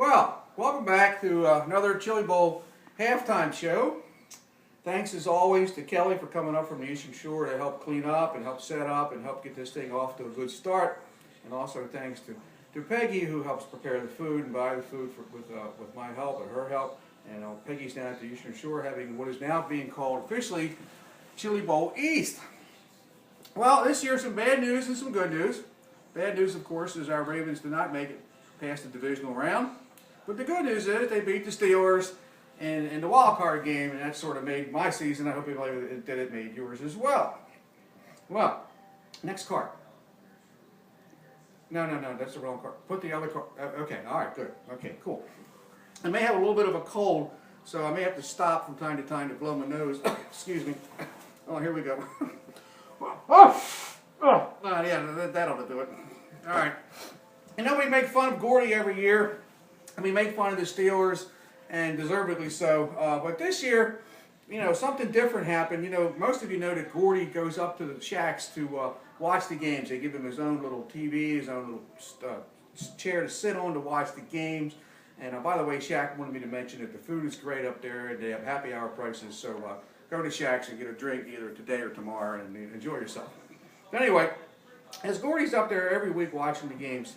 Well, welcome back to another Chili Bowl halftime show. Thanks as always to Kelly for coming up from the Eastern Shore to help clean up and help set up and help get this thing off to a good start. And also thanks to Peggy, who helps prepare the food and buy the food with my help and her help. And Peggy's down at the Eastern Shore having what is now being called officially Chili Bowl East. Well, this year some bad news and some good news. Bad news, of course, is our Ravens did not make it past the divisional round. But the good news is they beat the Steelers in the wild card game, and that sort of made my season. I hope you believe that it made yours as well. Well, next card. No, that's the wrong card. Put the other card. Okay, all right, good. Okay, cool. I may have a little bit of a cold, so I may have to stop from time to time to blow my nose. Excuse me. Oh, here we go. Yeah, that'll do it. All right. You know, we make fun of Gordy every year, and we make fun of the Steelers, and deservedly so. But this year, you know, something different happened. You know, most of you know that Gordy goes up to the shacks to watch the games. They give him his own little TV, his own little chair to sit on to watch the games. And by the way, Shaq wanted me to mention that the food is great up there, and they have happy hour prices. So go to Shaq's and get a drink either today or tomorrow and enjoy yourself. But anyway, as Gordy's up there every week watching the games,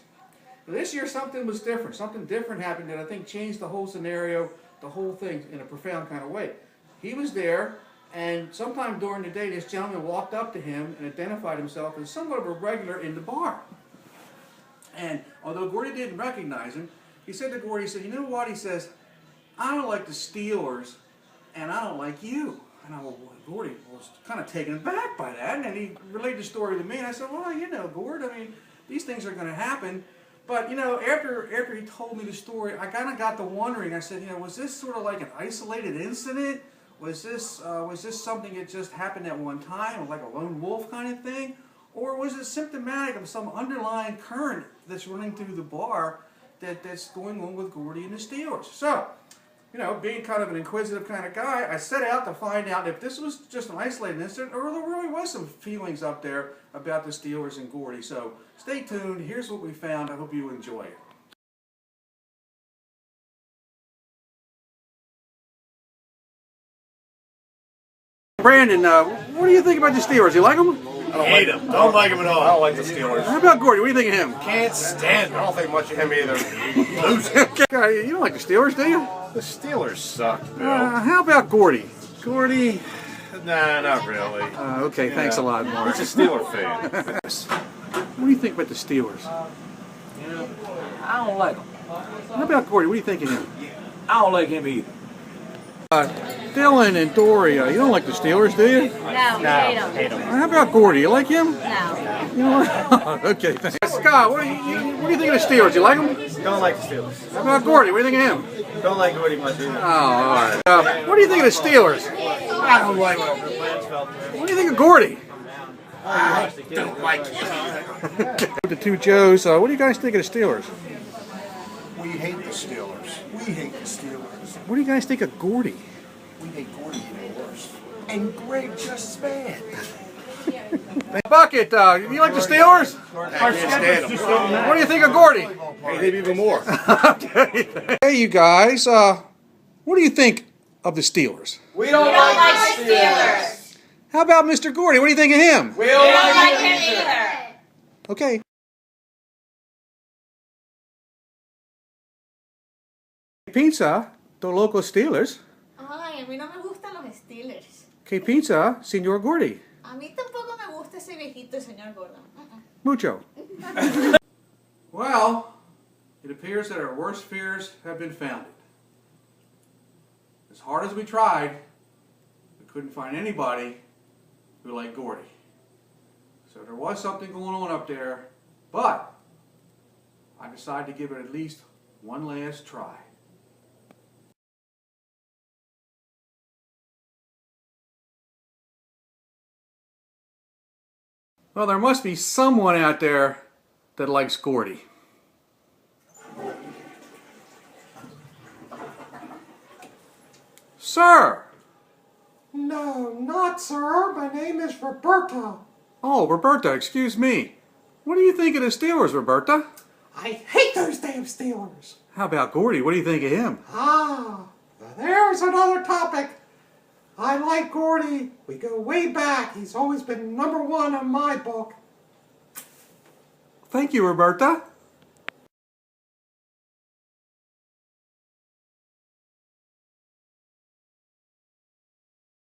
this year something was different. Something different happened that I think changed the whole scenario, the whole thing in a profound kind of way. He was there, and sometime during the day, this gentleman walked up to him and identified himself as somewhat of a regular in the bar. And although Gordy didn't recognize him, he said to Gordy, he said, "You know what?" He says, "I don't like the Steelers, and I don't like you." And Gordy was kind of taken aback by that, and then he relayed the story to me, and I said, "Well, you know, Gord, I mean, these things are going to happen." But, you know, after he told me the story, I kind of got to wondering. I said, you know, was this sort of like an isolated incident? Was this something that just happened at one time, like a lone wolf kind of thing? Or was it symptomatic of some underlying current that's running through the bar that's going on with Gordy and the Steelers? So, you know, being kind of an inquisitive kind of guy, I set out to find out if this was just an isolated incident or there really was some feelings up there about the Steelers and Gordy. So stay tuned. Here's what we found. I hope you enjoy it. Brandon, what do you think about the Steelers? You like them? I don't hate him. Don't like him at all. I don't like the Steelers. How about Gordy? What do you think of him? Can't stand him. I don't think much of him either. You don't like the Steelers, do you? The Steelers suck, Bill. How about Gordy? Gordy? Nah, not really. Okay, thanks a lot, Mark. He's a Steeler fan. What do you think about the Steelers? I don't like him. How about Gordy? What do you think of him? I don't like him either. Dylan and Doria, you don't like the Steelers, do you? No, hate him. How about Gordy? You like him? No. You know what? Okay, thanks. Scott, what do you think of the Steelers? You like them? Don't like the Steelers. How about Gordy? What do you think of him? Don't like Gordy much either. Oh, all right. What do you think of the Steelers? I don't like him. What do you think of Gordy? I don't like him. The two Joes, what do you guys think of the Steelers? We hate the Steelers. We hate the Steelers. What do you guys think of Gordy? We hate Gordy even worse. And Greg just bad. Bucket, you like the Steelers? What do you think of Gordy? I hate him even more. Hey, you guys, what do you think of the Steelers? We don't like the Steelers. How about Mr. Gordy? What do you think of him? We don't like him either. Okay. Pizza, the local Steelers. Ay, a mí no me gustan los Steelers. Que pizza, Señor Gordy. A mí tampoco me gusta ese viejito, señor Gordon. Mucho. Well, it appears that our worst fears have been founded. As hard as we tried, we couldn't find anybody who liked Gordy. So there was something going on up there, but I decided to give it at least one last try. Well, there must be someone out there that likes Gordy. Sir! No, not sir. My name is Roberta. Oh, Roberta, excuse me. What do you think of the Steelers, Roberta? I hate those damn Steelers. How about Gordy? What do you think of him? Ah, there's another topic. I like Gordy. We go way back. He's always been #1 in my book. Thank you, Roberta.